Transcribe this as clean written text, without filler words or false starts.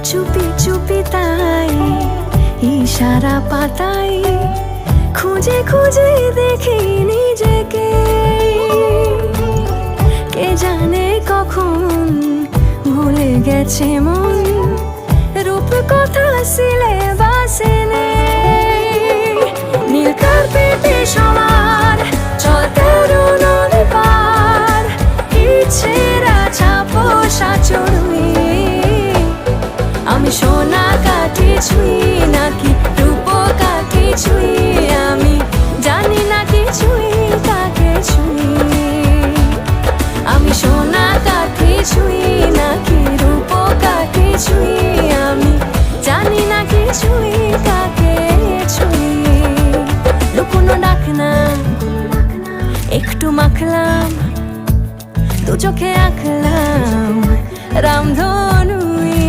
চুপি চুপি তাই ইশারা পাতাই খুঁজে খুঁজে দেখি নিজেকে। কে জানে কখন ভুলে গেছে মন, রূপ কথা সিলেবাসে নেই। নীল কার্পেটে সবার চলতে নদী পার, ইচ্ছেরা ছাপো সাচড়ুই। আমি সোনা কাঠি ছুঁই নাকি রূপ কাঠি ছুঁই, আমি জানি না কিছুই কাকে ছুঁই। আমি সোনা কাঠি ছুঁই নাকি রূপ কাঠি ছুঁই, আমি জানি না কিছুই কাকে ছুঁই। লুকোনো ডাক না একটু মাখলাম, দু চোখে আঁকলাম রামধনু।